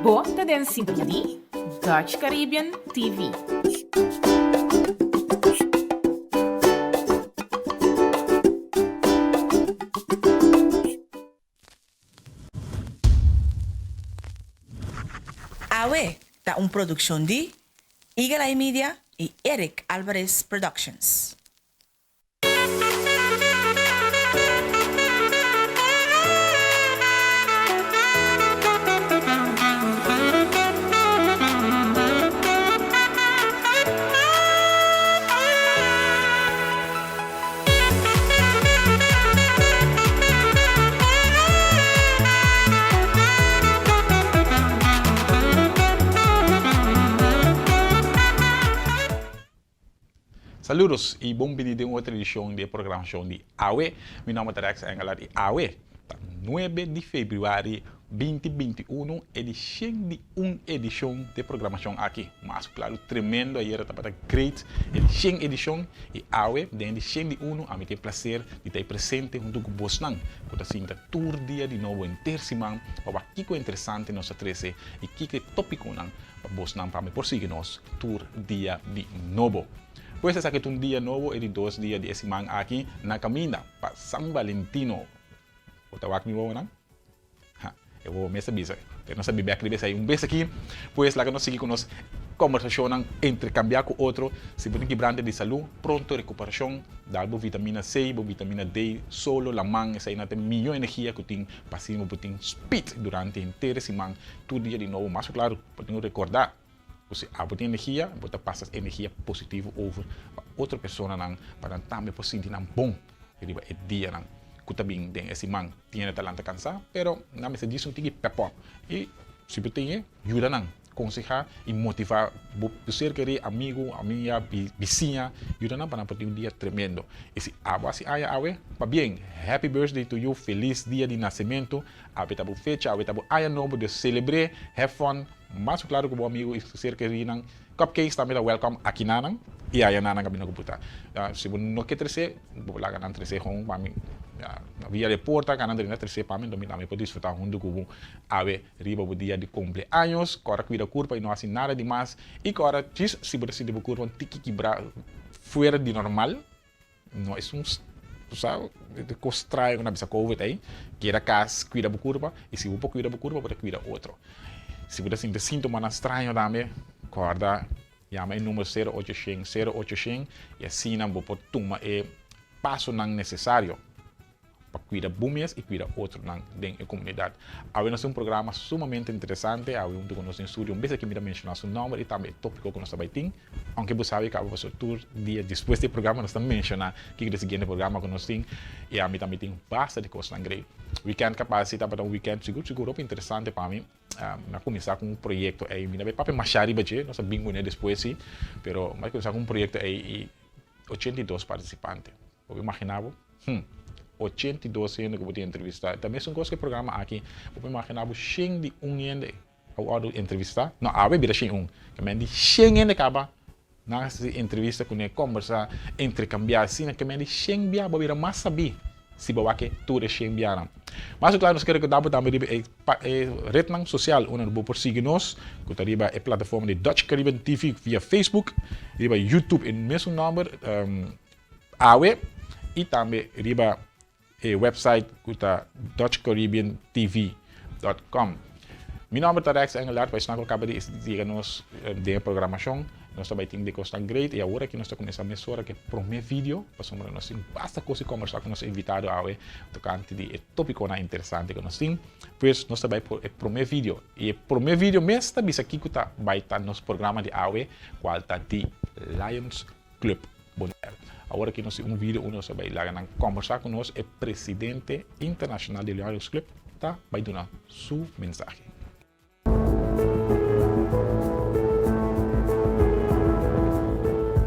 Bota den simply Dutch Caribbean TV. Awe, da un producción de Eagle Eye Media y Eric Alvarez Productions. Saludos y bienvenidos a otra edición de programación de AWE. Mi nombre es Rex Engelar y AWE. 9 de febrero 2021, edición de una edición de programación aquí. Más claro, tremendo, ayer estaba great, edición edición y AWE, de edición de 1, a mí te placer de estar presente junto con vos, con la tour día de nuevo en tercimán, para que interesante nos 13 y que tópico para vos, para me prosiguirnos tour día de nuevo. Pues es que un día nuevo y 2 días de semana aquí na camina para San Valentino. ¿Otra vez mi voz, no? Eu vou me saber, eu não sabia que devia um beijo aqui, pois lá que nós seguimos conversação intercambiar com outro, se você quebrante de saúde, pronto recuperação, dá vitamina C, vitamina D, solo la mão, essa aí não tem melhor energia que tem passivo, que tem speed durante inteira semana, todo dia de novo, mas claro, pode recordar. Você tem energia, você passa energia positiva over outra pessoa para também sentir bom é dia que também tem esse man tem talento cansar, pero não me se diz que pepop e se você tem ajuda aconselhar e motivar você querer amigo, amiga, vizinha, ajuda para ter dia tremendo. E se se awe, pa bem, happy birthday to you, feliz dia de nascimento, abetabu fecha, abetabu novo de celebrar, have fun. Mas claro que o amigo ser querido cupcakes também é welcome aqui nanang e aí nanang kami nagpupunta. Se você não quer trazer, vou lá ganhar trazer com mami via de porta ganhar trazer para mim, também pode desfrutar junto com ave riba o dia de cumpleaños, cora cuida curva e não assim nada demais e cora diz se você de curva tiki quebrar fora de normal, não é sabe, de costrar com a bisa covid aí, que era cas cuida a curva e se você cuida a curva pode cuidar outro. Se você sente sintomas estranhos também, acorda, chama o número 0800 e assim você pode tomar o passo necessário para cuidar bumes e cuidar outros dentro da comunidade. Nós temos um programa sumamente interessante, onde nós temos estúdio, vez que me mencionar seu nome e também o tópico que nós estamos tendo, aunque você sabe que a nossa tour dia depois do programa nós estamos mencionando que é o seguinte programa que nós temos e a mim também tem bastante coisa grande. Weekend capacita para um weekend seguro interessante para mim. Nós começar com um projeto aí, me dá para machari baje, nós bingo né depois sim, pero nós começar com um projeto aí e 82 participantes. Eu imaginava, 82 gente que eu vou entrevistar. Também são coisas que programa aqui, eu imaginava 100 de gente ao entrevistar. Não, a vez vira 100 que me diz 100 gente acaba na entrevista com conversar, intercambiar, assim que me diz 100 via, vira mais saber se bawa que tudo é 100 via. Mas claro, nós queremos que dá também rede social, onde nós podemos seguir-nos, que está a plataforma de Dutch Caribbean TV via Facebook, riba YouTube em mesmo número, AWE, e também riba o website que está dutchcaribbeantv.com. Meu nome é Rex Engelar, para estar acaba de dizer-nos de programação. Nós também temos de coisa great e agora que nós estamos começando a mensura que primeiro vídeo, passamos nós temos basta coisa conversar com nosso invitado ao tocante de tópico interessante que nós temos. Pois nós também por o primeiro vídeo e o primeiro vídeo mesmo também aqui que está vai estar nosso programa de AWE, qual está de Lions Club Bonaire. Agora que nós temos vídeo onde nós vai lá conversar com nós o presidente internacional do Lions Club, tá? Vai dar sua mensagem.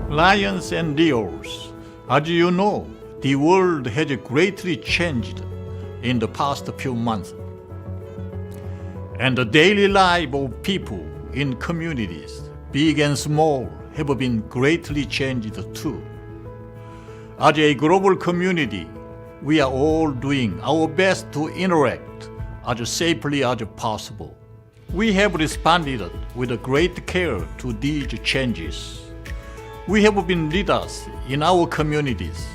Lions and Leos, as you know, the world has greatly changed in the past few months. And the daily life of people in communities, big and small, have been greatly changed too. As a global community, we are all doing our best to interact as safely as possible. We have responded with great care to these changes. We have been leaders in our communities,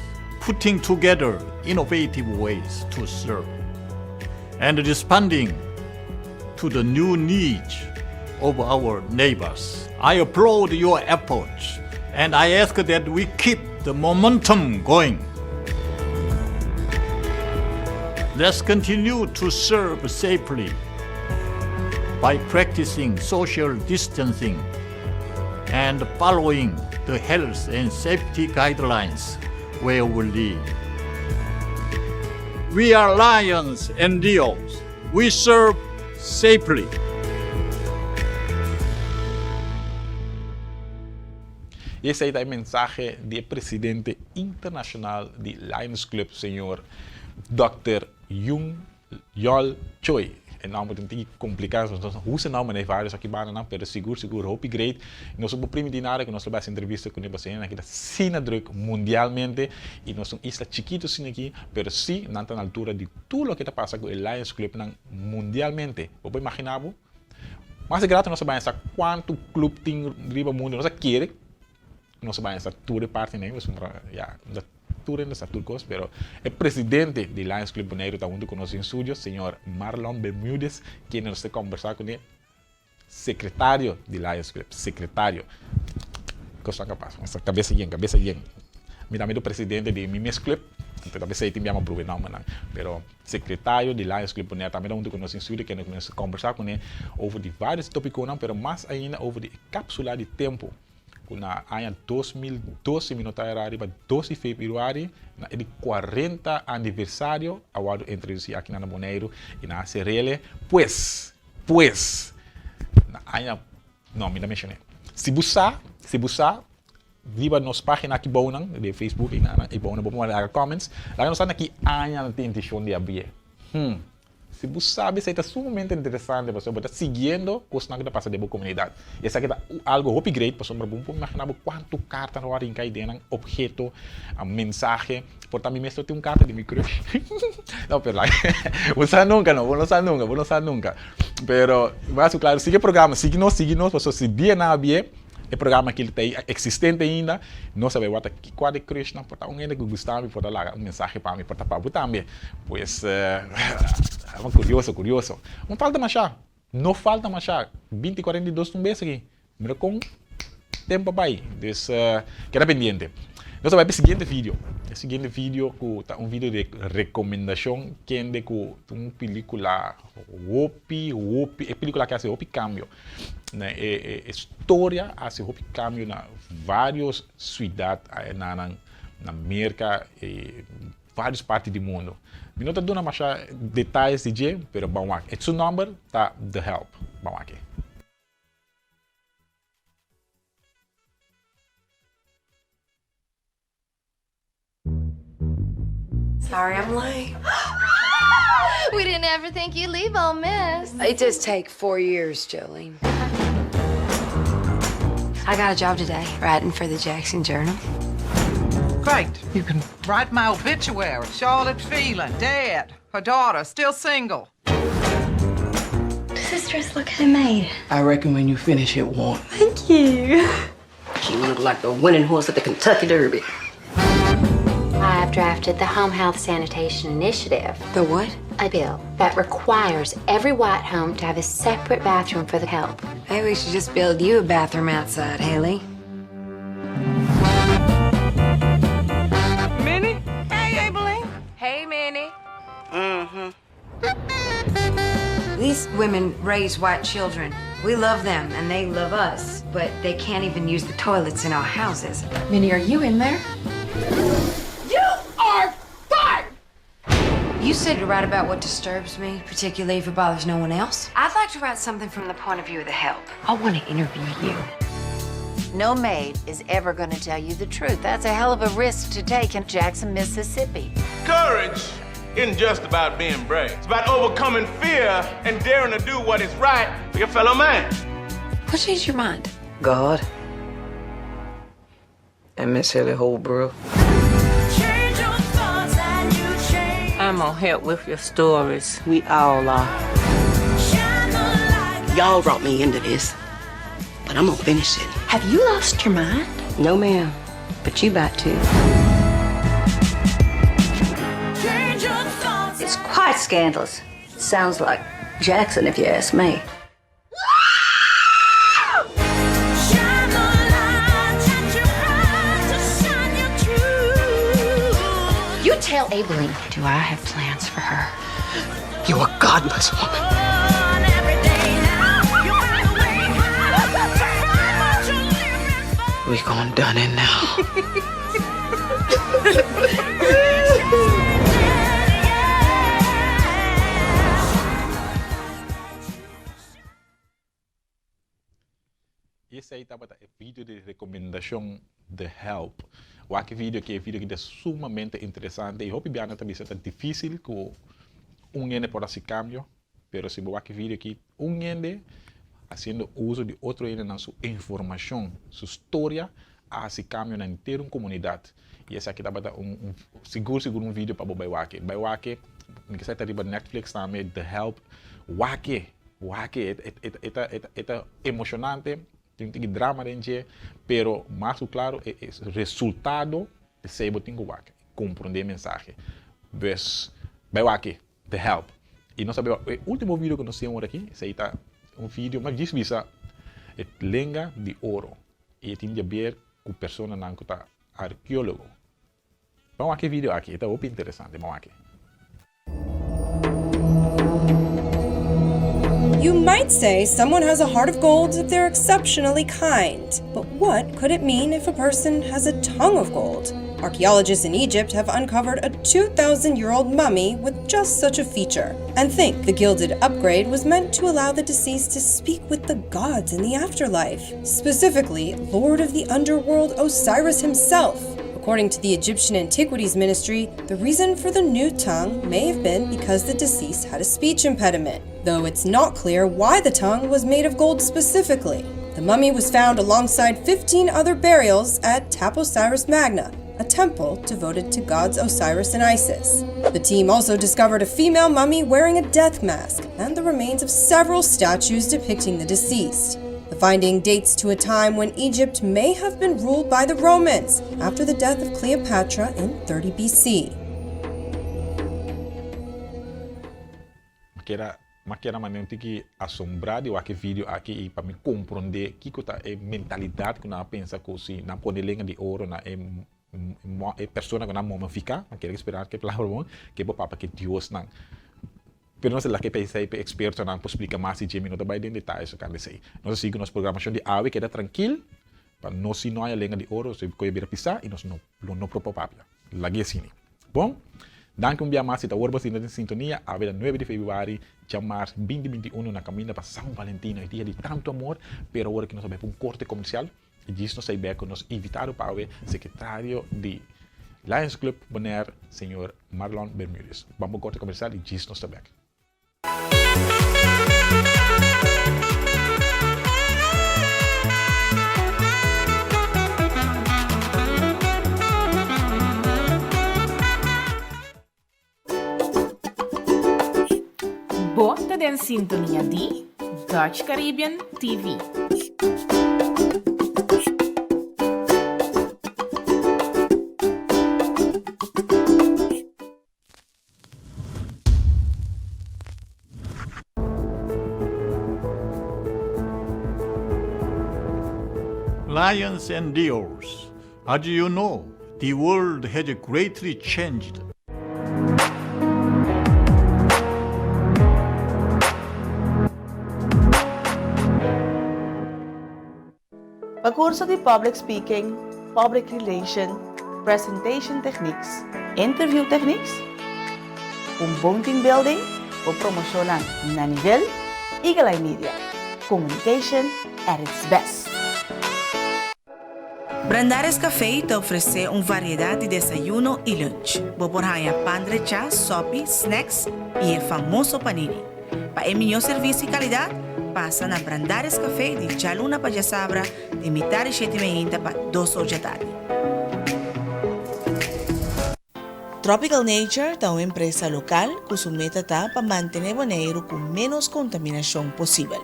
putting together innovative ways to serve and responding to the new needs of our neighbors. I applaud your efforts and I ask that we keep the momentum going. Let's continue to serve safely by practicing social distancing and following the health and safety guidelines where we live. We are lions and leos. We serve safely. Y ese es el mensaje del presidente internacional de Lions Club, señor Dr. Yol Choi. En nou moet het complicado, entonces hoe se nou maneja vários aqui banana, pero seguro, hope great. Nós somos primitinare que nós vamos entrevista com ele aqui da cena druk mundialmente e nós somos isla chiquito sin aqui, pero sí na altura de tudo o que está passando com o Lions Club mundialmente. Você imaginava? Mas é grato nós vamos saber quanto clube tem riba mundo, nós quer nós vamos saber toda parte nem, nós nessa turcos, pero el presidente de Lions Club Bonaire está junto con nosotros en estudio, señor Marlon Bermúdez, quien nos está conversando con el secretario de Lions Club, secretario. Cosa capaz, essa cabeça bien. Mira, el presidente de Mimes Club, então talvez aí tenhamos problema, pero secretario de Lions Club Bonaire também junto con nosotros en estudio, que nos conversar con él over de vários tópicos, pero más ainda over de cápsula de tempo. Na ano 2012, minutário arriba 12 de fevereiro, na 40 aniversário, ao introduzir aqui na Bonaire e na ACRL, pues, na ano, não, me mencionei. Se buscar, viva nos página aqui bonan de Facebook e bonan, vamos dar comments, lá nós estamos aqui ano de intenção de abrir. Se você sabe, isso é sumamente interessante, você está seguindo o que está passando na comunidade. Isso aqui é algo upgrade, você não imaginar quanto carta não há em cada objeto, a mensagem. Por também mesmo tem carta de meu crush. Não, pera lá. Você nunca, não, vou lançar nunca. Pero, mas claro, siga o programa, siga-nos, você se dia na abrir, o programa que ele está existente ainda, não sabe qual é crush, não, por alguém que gostava, por dar uma mensagem para mim, por tapar também. Pois, curioso. Não falta mais 20 e 42 tumbes aqui. Mira com tempo pai. Então, queda pendiente. Nós vamos para o seguinte vídeo, que é vídeo de recomendação que é uma película película que hace Hopi cambio. História hace Hopi cambio na várias cidades na América e várias partes do mundo. Não estou dando mais detalhes de jeito, mas vamos aqui. O seu número está The Help. Vamos aqui. Sorry I'm late. We didn't ever think you'd leave Ole Miss. It does take 4 years, Jolene. I got a job today, writing for the Jackson Journal. Great. You can write my obituary. Charlotte Phelan, dead. Her daughter, still single. Does this dress look handmade? I reckon when you finish it won't. Thank you. She looked like the winning horse at the Kentucky Derby. I have drafted the Home Health Sanitation Initiative. The what? A bill that requires every white home to have a separate bathroom for the help. Maybe we should just build you a bathroom outside, Haley. Minnie? Hey, Abeline. Hey, Minnie. These women raise white children. We love them and they love us, but they can't even use the toilets in our houses. Minnie, are you in there? You said to write about what disturbs me, particularly if it bothers no one else. I'd like to write something from the point of view of the help. I want to interview you. No maid is ever going to tell you the truth. That's a hell of a risk to take in Jackson, Mississippi. Courage isn't just about being brave. It's about overcoming fear and daring to do what is right for your fellow man. What changed your mind? God and Miss Haley Holbrook. I'm gonna help with your stories. We all are. Y'all brought me into this, but I'm gonna finish it. Have you lost your mind? No, ma'am. But you about to. It's quite scandalous. Sounds like Jackson, if you ask me. You tell Aileen. Do I have plans for her? You're a godless woman. We gonna done it now. Esse aí estava o vídeo de recomendação de Help. O vídeo que é sumamente interessante. E hope biana também é difícil que ende por esse cambio, pero se o vídeo aqui ende fazendo uso de outro ende na sua informação, sua história, a esse cambio na inteira comunidade. E esse aqui estava seguro vídeo para o Wake. Wake, que sai arriba Netflix também, The Help. Wake é emocionante. Tem drama dentro, pero mais claro é o resultado de ser botinho wake, compreender a mensagem. Ves, vai wake, the help. E nós sabemos, o último vídeo que nós temos aqui, esse aí tá vídeo, mas diz visa, é lenga de ouro. E tem que ver com a pessoa não que tá arqueólogo. Vamos aqui vídeo aqui, é muito interessante, vamos aqui. You might say someone has a heart of gold if they're exceptionally kind. But what could it mean if a person has a tongue of gold? Archaeologists in Egypt have uncovered a 2,000-year-old mummy with just such a feature, and think the gilded upgrade was meant to allow the deceased to speak with the gods in the afterlife, specifically Lord of the Underworld Osiris himself. According to the Egyptian Antiquities Ministry, the reason for the new tongue may have been because the deceased had a speech impediment, though it's not clear why the tongue was made of gold specifically. The mummy was found alongside 15 other burials at Tap Osiris Magna, a temple devoted to gods Osiris and Isis. The team also discovered a female mummy wearing a death mask and the remains of several statues depicting the deceased. The finding dates to a time when Egypt may have been ruled by the Romans after the death of Cleopatra in 30 BC. Maquera maneira que assombrado aquele vídeo aqui para me compreender que é mentalidade que nós pensa que se na podelenga de ouro na é pessoa que na mão fica, aquele esperar que palavra bom que papa que Deus não. Pero não sei lá que pensei para experto não para explicar mais de minutos vai em detalhes o que ele sei. Nós seguimos programação de AWE que é tranquilo para não se não há lenga de ouro se coi vir pisar e nós não propor papia. Lagi assim. Bom, danke dia mais está orbo sin em sintonia a ver 9 de fevereiro chamar 2021 na caminho para São Valentino, é dia de tanto amor, pero agora que nós vamos para corte comercial e diz nós saber que nós invitado para o secretário de Lions Club Bonaire, senhor Marlon Bermúdez. Vamos para corte comercial e diz nós saber. Bota den sintonia di Dutch Caribbean TV. Lions and Leos, as you know, the world has greatly changed. Pagkurso di Public Speaking, Public Relation, Presentation Techniques, Interview Techniques, un bom team building o promocionan na nivel Eagle Eye Media. Communication at its best. Brandares Café te oferece uma variedade de desayuno e lunch. Boborhanha pandre chá, sopi, snacks e o famoso panini. Para melhor serviço e qualidade, passa na Brandares Café de Chaluna para Sabra de metade 7h30 para 2 horas da tarde. Tropical Nature é uma empresa local que sua meta está para manter o Bonaire com menos contaminação possível.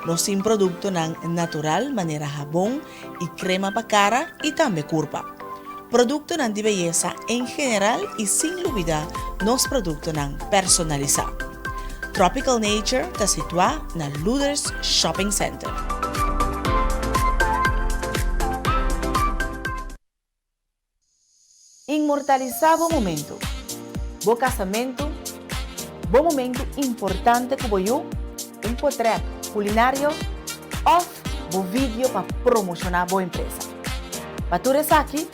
Nos sin producto ng natural manera jabón y crema para cara y también curva. Produkto ng di belleza en general y sin lubida nos produkto ng personalizado. Tropical Nature ta sitwa na Luders Shopping Center. Inmortalizado momento. Bo casamento, bo momento importante como yo, un portrait culinario o bo vídeo para promocionar bo empresa. Pature Saki,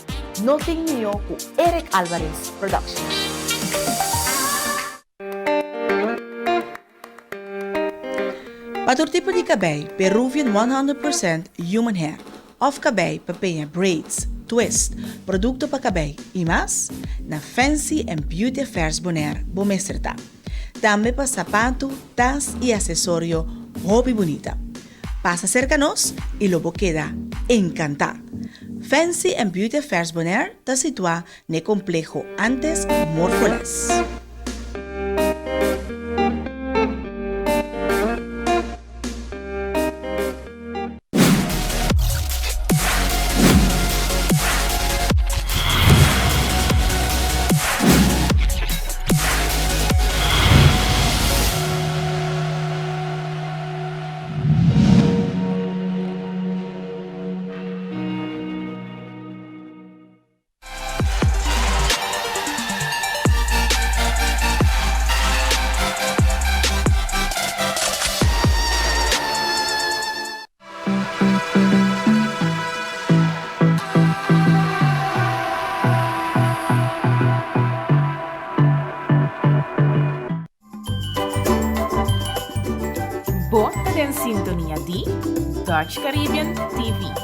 no tengo con Eric Alvarez Productions. Patur tipo de cabello Peruvian 100% human hair of cabello papaya braids, twist, producto para cabello y más na Fancy and Beauty Affairs Bonaire Bomestreta. También para zapato, tas y accesorio hobby bonita. Pasa cerca nos y lo queda encantado. Fancy and Beauty Affairs Bonaire está situado en el complejo antes Morfoles. Bota en sintonia di Dutch Caribbean TV.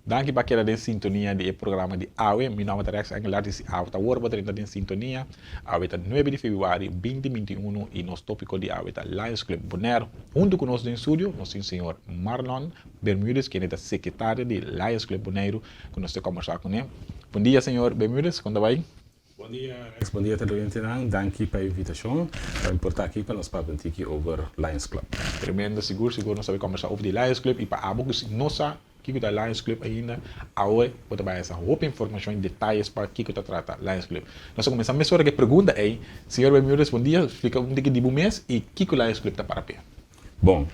Dank je bakje dat in sintonia di programa di AWE. Mijn naam is Rex Engelar, is AWE ta worba dat in sintonia. AWE ta 9 de februari 2021 y nos tópico di AWE ta Lions Club Bonaire. Junto con nosotros en estudio, nos el señor Marlon Bermúdez, quien es el secretario de Lions Club Bonaire, que nos está conversando con él. Buen día, señor Bermúdez, ¿cómo va? Bom dia, Rex. Bom dia, televidente. Dank je pela invitação para importar aqui para nós para aqui over Lions Club. Tremendo, seguro nós vamos conversar over the Lions Club e para abocos nossa que da Lions Club ainda hoje pode dar essa roupa informação e detalhes para que está trata Lions Club. Nós começamos a que pergunta é, senhor Bermúdez, bom dia, explica pouco de mês e que o Lions Club está para pé. Bom,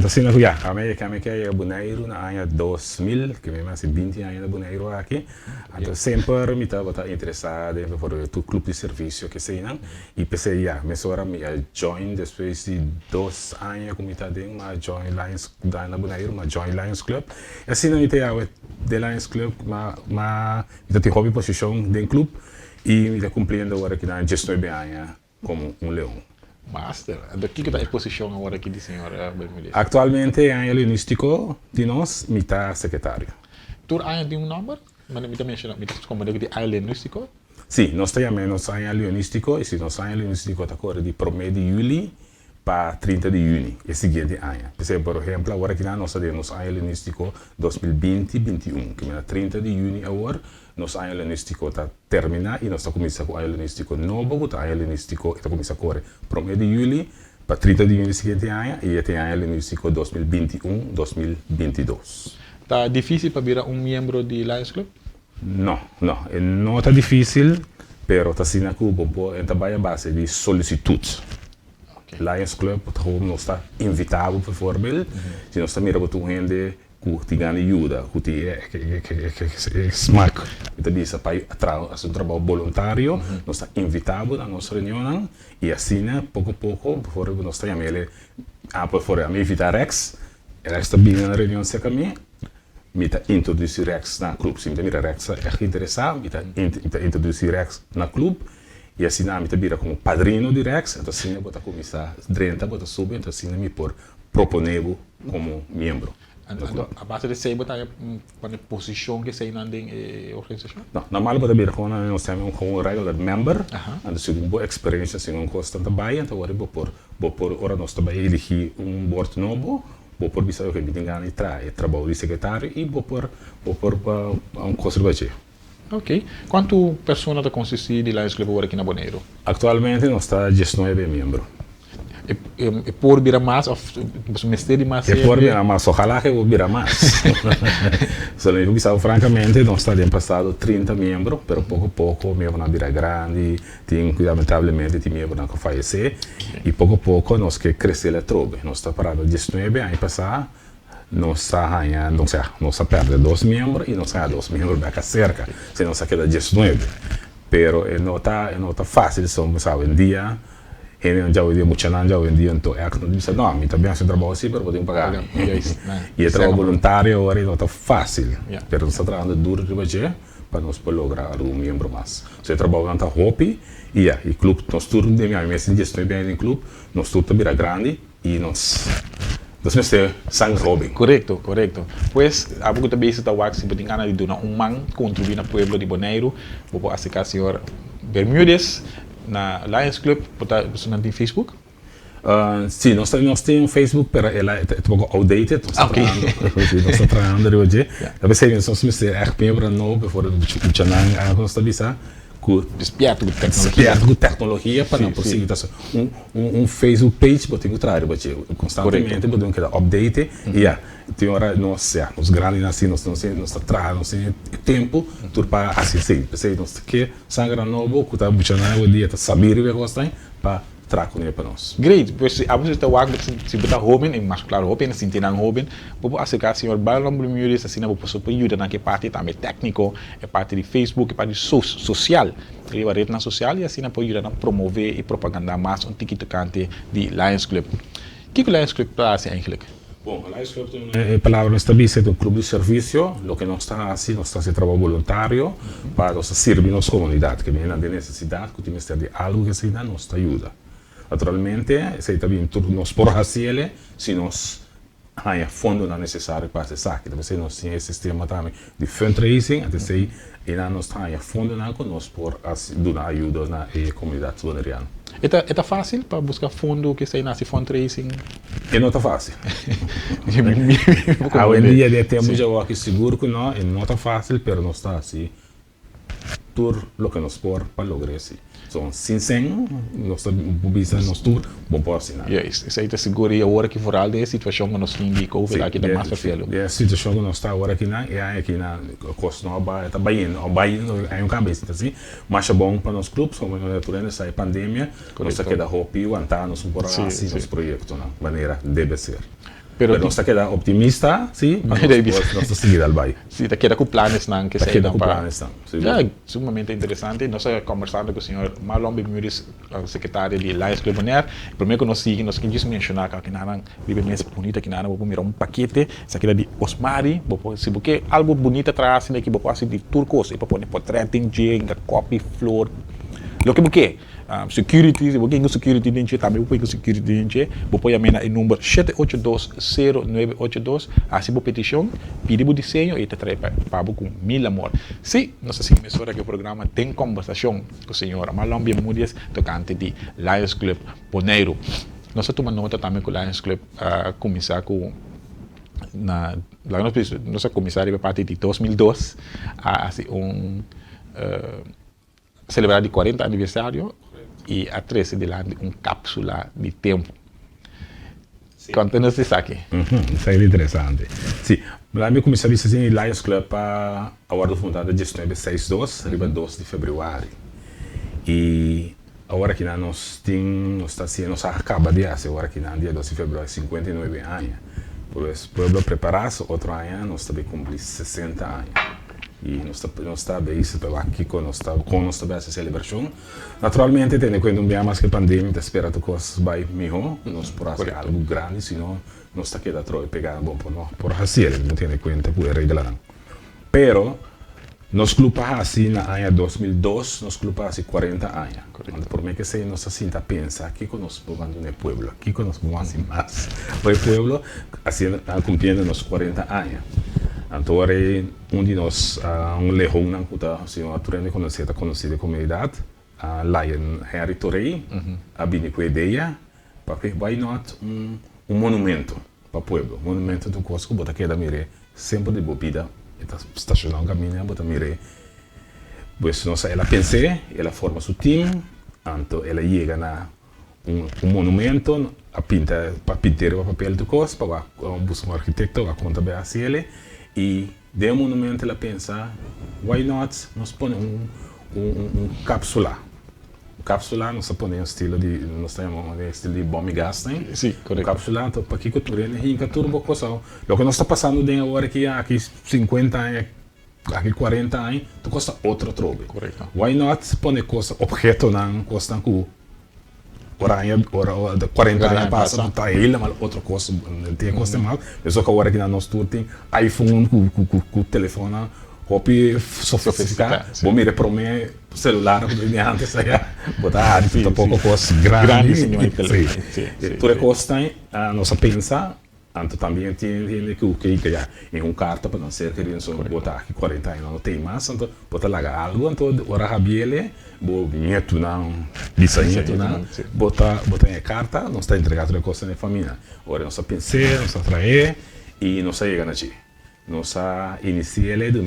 assim não já, kami que é Bonaire na ano 2000, que mesmo assim 20 anos de Bonaire aqui, então sempre me estava interessado em fazer o clube de serviço que sei não, e pensei já, mas agora me join depois de 2 anos como está dentro, mas join Lions da na Bonaire, mas join Lions Club, e assim não me tenho de Lions Club, mas me tenho hobby posição dentro clube e me tenho cumprindo agora que na 19 anos como leão. Master, do que está a posição agora aqui de senhora Bermúdez? Atualmente é helenístico de nós, me está secretário. Tu tem número? Mas me também chama, me está como de helenístico? Sim, nós temos helenístico e se nós helenístico está agora de 1 de julho para 30 de junho, é seguinte ano. Por exemplo, agora que nós temos helenístico 2020-21, que é 30 de junho agora, nos año helenístico está termina y nos comienza con año helenístico nuevo, que año helenístico está comienza a correr 1 de julio para 30 de junio del siguiente año y este año helenístico 2021-2022. ¿Está difícil para ver un miembro de Lions Club? No está difícil, pero está sin acuerdo, está a base de solicitud. Lions Club não está invitado, por exemplo, se nós estamos mirando com gente que ganha ajuda, que é smart, então diz para fazer um trabalho voluntário, nós está invitado na nossa reunião e assim, pouco a pouco, por exemplo, nós temos ele, por exemplo, me invita Rex está bem na reunião cerca de mim, me está introduzir Rex na clube, se me mira Rex é interessado, me está introduzir Rex na clube. E assim, me está como padrinho de Rex, então assim, eu vou começar a subir, então assim, me proponer como membro. A base de sei botar para posição que sei na organização? Não, normal para ver quando nós temos um regular member, and se uma boa experiência se não custa também, então agora vou por hora nós também elegir board novo, vou por bisa que me tenha trabalho de secretário e vou por conservativo. Ok. Quanto pessoas está consiste de Lions Club agora aqui na Bonaire? Atualmente nós está 19 membros. E por virar mais, ou mistério mais? E por virar mais, ojalá que eu virar mais. Francamente, nós temos passado 30 membros, mas pouco a pouco, membro na vira grande, lamentavelmente, tem membro na que falecer, e pouco a pouco nós que crescer a trobe. Nós está parado 19 anos passado, nós está ganhando, nós está perdendo 2 membros, e nós ganhamos 2 membros da cerca, se nós queda 19. Pero não está fácil, sabe, um dia, já hoje muito já hoje dia então é que não diz não, me também se trabalho assim, mas podemos pagar. E trabalho voluntário agora não está fácil, mas nós está trabalhando duro para nós poder lograr um membro mais. Se trabalho não está hobby e o clube nós turno de minha mesa de gestão bem no clube, nós turno também grande e nós mesmo sang Robin. Correto. Pues, a pouco também está o se pode ganhar de donar man contribuir na pueblo de Bonaire, vou acercar senhor Bermúdez na Lions Club, você não tem Facebook? Sim, nós temos um Facebook, mas ela é um pouco outdated. Nós estamos trabalhando hoje. Talvez nós estamos echt membro novo, por o canal nós estamos desperto com tecnologia para não conseguir Facebook page, mas tem que trabalhar constantemente, podemos criar update e tem hora nós grandes assim nós trabalhamos nós temos tempo para assistir, nós que sangra novo que está buscando o dia saber o que gosta para trabalhar para nós. Great, pois a você está work se botar Robin, mas claro Robin se tem Robin, vou acercar senhor Balon Bermúdez assim vou posso ajuda na que parte também técnico, é parte de Facebook, é parte social. Ele vai rede na social e assim pode ajudar a promover e propagandar mais tocante de Lions Club. O que o Lions Club faz eigenlijk? Bom, a Lions Club é a palavra estabelece um clube de serviço, o que nós está assim, nós está se trabalho voluntário para servir nossa comunidade, que vem de necessidade, que tem de algo que se dá, nos ajuda. Naturalmente, se também tudo nós por fazer, se nós há fundo não necessário para acessar, que deve ser nós temos esse sistema também de fundraising, até se nós há fundo não que nós por dar ajuda na comunidade bonaireana. É fácil para buscar fundo que sai nesse fundraising? Não está fácil. Hoje em dia temos já aqui seguro que não está fácil, mas não está assim. Tudo o que nós por para lograr isso. Então, sem nós estamos nós tudo bom por assinar. Isso aí está seguro e agora que for algo a situação que nós temos de COVID aqui da mais fácil. A situação que nós está agora aqui na costa nova está bem é cabeça assim, mas é bom para nós clubes como durante essa pandemia nós está queda hope aguentar nos por assim nos projetos na maneira deve ser. Pero nós está queda optimista, sim, mas nós está seguir al vai. Sim, está queda com planos não que sair com planos não. É sumamente interessante. Nós conversando com o senhor Marlon Bermúdez, secretário de Lions Club Bonaire. Primeiro que nós quis mencionar que nada vive mais bonita que nada, vou mirar paquete, essa aqui de Osmari, se porque algo bonito atrás, né, que vou assim de turcos, e para pôr portrait em copy flor. Lo que security, se você security dentro também você security dentro, você pode amena o número 7820982, assim você petição, pedir o desenho e te traz para com mil amor. Se nossa emissora que o programa tem conversação com o senhor Marlon Bermúdez tocante de Lions Club Bonaire. Nós tomamos nota também com o Lions Club começar com nossa comissária a partir de 2002 assim celebrar de 40 aniversário e a 13 de lá cápsula de tempo. Conta-nos isso aqui. Isso é interessante. Sim, lá me comecei a dizer que Lions Club agora fundada em 1962, arriba 2 de fevereiro. E agora que nós acaba de fazer, agora que no dia 12 de fevereiro, 59 anos. Por isso, o povo preparar-se, outro ano, nós também cumprimos 60 anos. E nós estamos aqui com essa celebração. Naturalmente, tendo em conta mais que a pandemia, espera que coisas vai melhor, nós podemos fazer algo grande, senão nós estamos aqui pegar bom por fazer, não tem em conta por arreglar. Pero Nós clubamos assim na ano 2002, nós clubamos assim 40 anos. Por mim que se nós assim tá pensa, aqui que nós vamos no pueblo, aqui que nós vamos assim mais. O pueblo assim cumprindo nos 40 anos. Então de nós leão na cuta, assim, a turma conhecida comunidade, lá em Henry Torrey, a bini com ideia, porque why not monumento para o pueblo, monumento do Cosco, bota que da mire sempre de bebida. Estacionar um caminho, botar mire. Pues nós ela pensei, ela forma seu time, então ela chega na monumento, a pinta para pintar o papel do cos, para buscar um arquiteto, a conta bem assim ele, e de monumento ela pensa, why not nós põe cápsula. Cápsula nós põe estilo de nós temos estilo de bomba e gás, né? Sim, correto. Cápsula então para que o turno rinca turbo coisa. O que nós está passando de agora aqui 50 anos, aqui 40 anos, tu custa outro trobe. Correto. Why not põe coisa objeto não custa com ora 40 anos passa tá ele mas outra coisa tem custa mal. Mas só que agora aqui na nosso turno tem iPhone com telefone copy sofisticado, bom mire para mim celular que antes aí botar um pouco coisa grande, sim. Tudo costa nossa pensa, então também tem que o que já em carta para não ser que eles botar aqui 40 anos não tem mais, então botar lá algo, então ora rabiele, bo nieto não, bisnieto não, botar em carta, não está entregado a coisa na família, ora nossa pensar, nossa trazer e nossa chega na ti. Nós iniciamos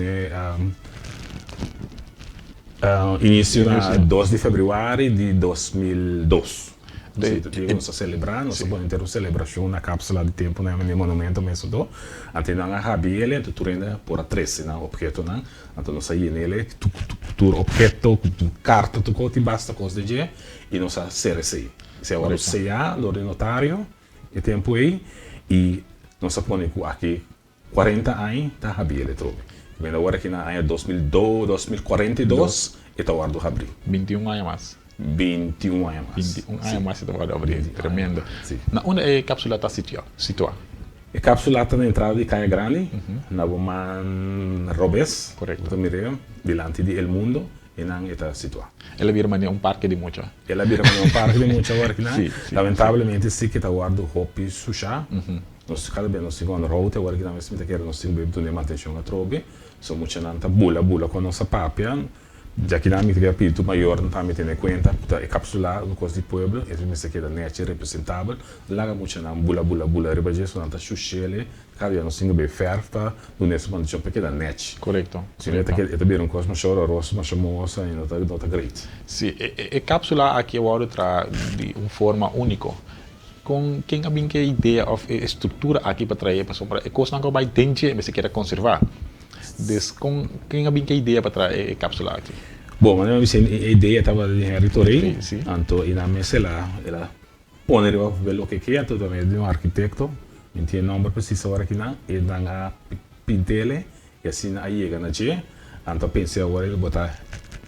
início na 2 de fevereiro de 2002. Nós celebramos, nós vamos ter uma celebração na cápsula de tempo no monumento mesmo do. Então nós rabile, tu ainda por 13 na objeto não. Então nós aí nele tu objeto, tu carta, tu cote basta coisa de e nós CRC. Se agora o CA, do notário, e tempo aí e nós põe aqui 40 anos está rabile trobe. Bem agora aqui na ano 2002, 2042 está o ardo abrir. 21 anos mais. 21 anos mais. 21 anos mais está o ardo abrir. Tremendo. Na onde é a cápsula está situada? A cápsula está na entrada de Caia Grande, na Boman Robes, correto. Mireu, delante de El Mundo, e não está situada. Ela vira parque de mucho. Ela vira parque de mucho agora aqui, né? Lamentavelmente sim que está o ardo Hopi Susha. Nós cada vez nós seguimos a rota, agora que nós temos que nós temos que ter atenção a trobe, só muita nanta bula com nossa papia, já que nós temos que maior não estamos tendo em conta, é capsular no costo de pueblo, e nós temos que dar net representável, lá muita nanta bula rebaixar, só nanta chuchele, cada vez nós temos que ferfa, no nesse momento já porque dá net. Correto. Se é também um costo mais choroso, mais chamosa e não está great. Sim, a cápsula aqui agora traz de uma forma única. Com quem a minha ideia of estrutura aqui para trazer para sombra é coisa não vai dente mas se quer conservar com quem a minha ideia para trazer a cápsula aqui bom mas a ideia estava de Henry Torrey então e na mesa ela põe o ver que quer então também de um arquiteto não tem nome preciso agora aqui não e dan a pintele e assim aí chega na dia então pensei agora ele botar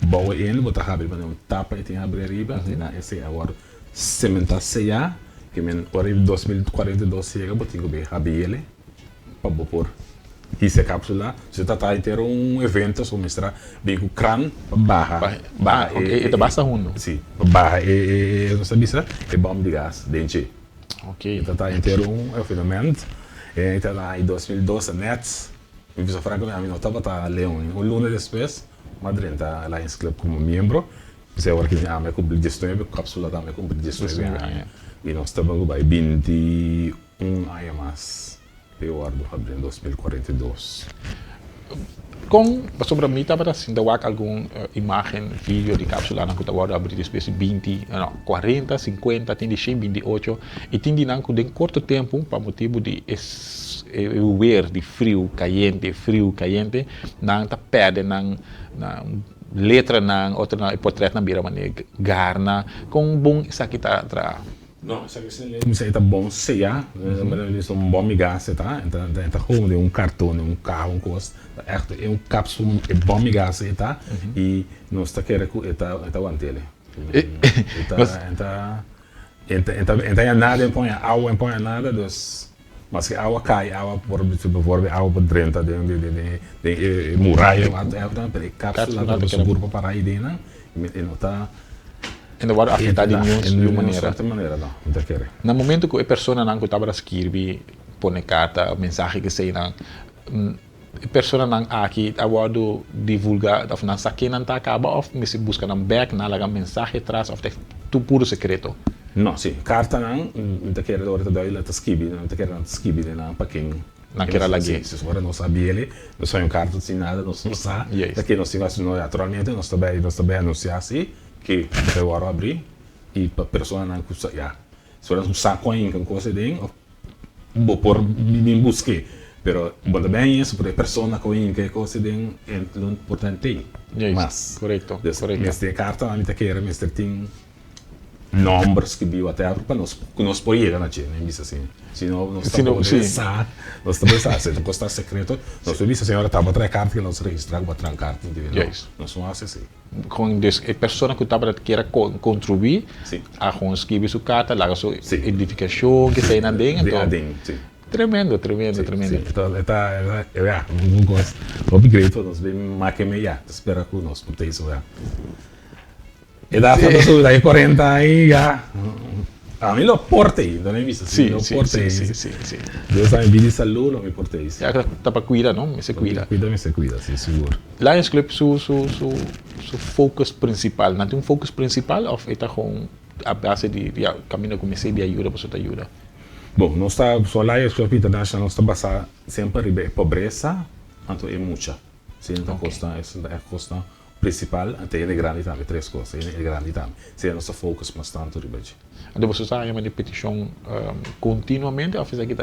boa ele botar abrir para um tapa e tem abrir riba e na esse agora cementar seja que men ora em 2042 chega botinho bem rabiele para por essa cápsula se está inteiro evento só mostrar bem o crânio barra e basta hundo sim barra e não sabe se é bomba de gás dentro ok está inteiro fenômeno e está lá em 2012 nets me fiz a franca a mim não estava tá leão lunes depois Madrid está lá em club como membro se agora que me cumprir 19 cápsula também cumprir 19 e nós estamos vai 21 anos mais eu ardo abrir em 2042 com sobre mim estava assim da alguma imagem vídeo de cápsula na que estava abrir espécie 40 50 tem de 28 e tem de não com curto tempo para motivo de ver de frio caliente não está perde não letra na outra portrait na beira maneira garna com bom isso aqui tá não isso aqui é bom ceia mas é bom migas tá então como cartão carro coisa é cápsula é bom migas tá e nós está querendo tá o antele então nada põe água põe nada dos Mas que água cai, água por água por dentro de muralha, é cápsula que seguro para parar aí dentro, e não está. E não vai afetar de nenhuma maneira. De maneira, não te quer. No momento que a pessoa não estava a escrever, põe carta, mensagem que sei não, a pessoa não aqui agora divulgar, of não saque não está acaba, of me se busca não back, não laga mensagem atrás, of tu puro secreto. Não, sim, carta não te quer agora te dói lá te escrever, não te quer não te escrever não paquinho. Não quer alaguer. Se agora não sabia ele, não só um carta sem nada, não sabe. Daqui nós temos naturalmente nós também anunciar assim que agora abrir e para pessoa não custa já. Se você não sabe qual com coisa dentro, vou por me buscar. Pero também isso para pessoa que coisa dentro é importante. Mas correto. Nesta carta a mim te quer, mas tem números que viu até para nós por ir na China, isso assim. Se não está se não custa secreto, nós vimos a senhora estava atrás carta que nós registramos para trancar, entendeu? Nós não faz assim. Com a pessoa que estava queira contribuir, a escrever sua carta, lá sua identificação que sai na dentro. Tremendo. Então, não gosto. Obrigado, nós vemos mais que meia, espera que nós por isso já. E dá para tudo aí 40 aí já. A mim não portei, não é isso? Sim. Deus a vida e saúde, não me portei. Já está para cuidar, não? Me se cuida. Me cuida, sim, seguro. Lions Club su focus principal, não tem focus principal ou está com a base de caminho comecei de ajuda para sua ajuda? Bom, nós está só Lions Club International nós está basado sempre em pobreza, então é muita. Sim, então custa principal até é grande também, três coisas, é grande também. Se nosso focus bastante ribeiro. Então você está em petição continuamente ou faz aqui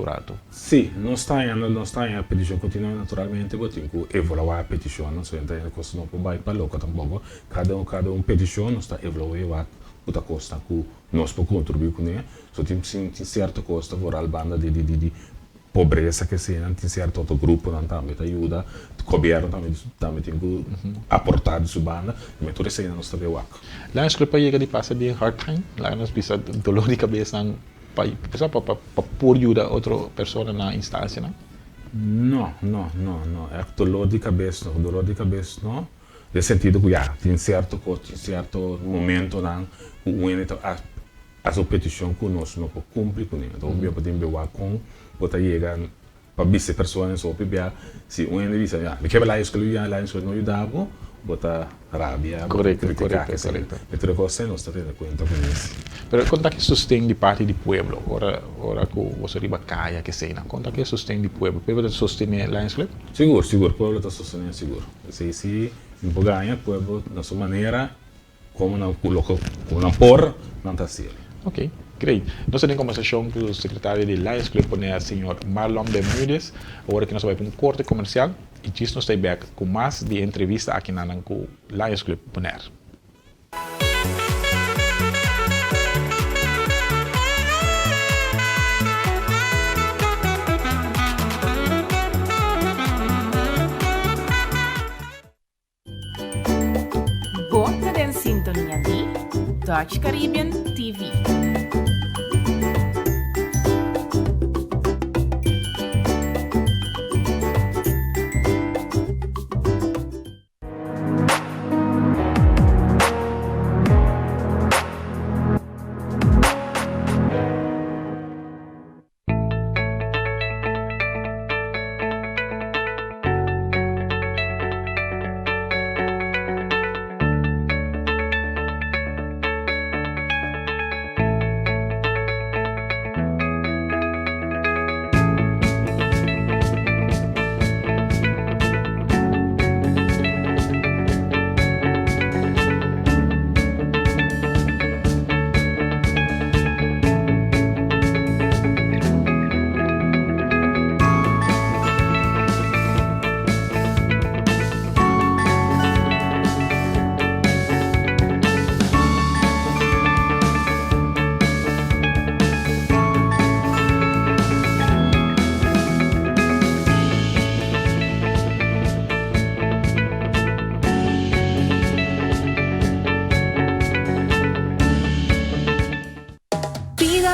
rato? Sim, nós está em petição continuamente naturalmente, mas tem que evoluir a petição, não sei, então coisa não pode para louco tampouco. Cada petição nós está evoluindo outra coisa que nós podemos contribuir com ele. Só tem certa coisa for a banda de pobreza que se tem certo outro grupo não também ajuda, o governo também tem que aportar de sua banda, mas tudo isso ainda não está bem waco. Lá nós para chegar de passa de hard time, lá nós bisa dolor de cabeça para pôr ajuda outra pessoa na instância, não? Não, é dolor de cabeça não, no sentido que já tem certo momento não, a sua petição que nós não podemos cumprir com ele, então eu podemos ver com bota chegar para vice pessoas só para se um ele diz me quebra lá isso não ajudava bota rabia correto outra coisa não está tendo conta com isso. Pero conta que sustém de parte do povo ora que você riba caia que sei não conta que sustém do povo sostener Lions Club seguro povo está sustentando seguro se não ganha povo na sua maneira como não coloca não por não está certo. Ok, great. Nós temos conversação com o secretário de Lions Club, o senhor Marlon Bermúdez, agora que nós vamos para um corte comercial e nós estamos back com mais de entrevista aqui na Lions Club. Bota en sintonia de Dutch Caribbean TV.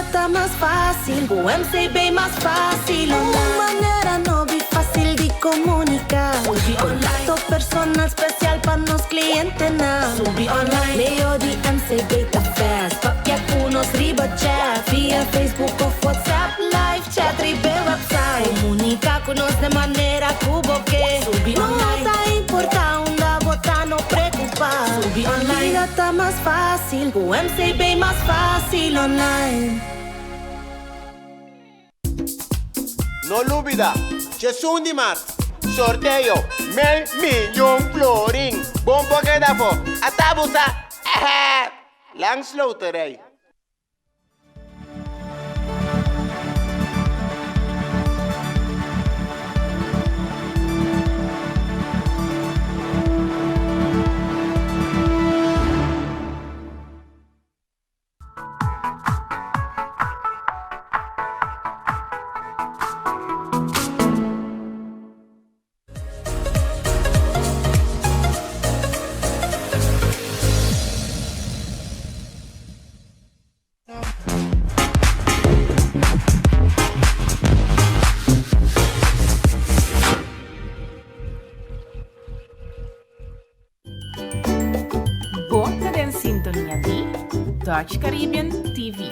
Está más fácil fácil, o MCB más fácil. Una manera no bi fácil de comunicar. Contacto personal especial para nos clientes na. Leo de MCB cafés, papia unos riba chat. Via Facebook o WhatsApp, live chat, ribe website. Comunica con nos de manera cuboque. No está importante, botar no preocupar. Vida está más fácil, o MCB más fácil online. No olvida, Chesundi Mart, sorteo, 1.000.000 florin. Bom porque da fo, atabusa, langs loterij. Bota en sintonia di Dutch Caribbean TV.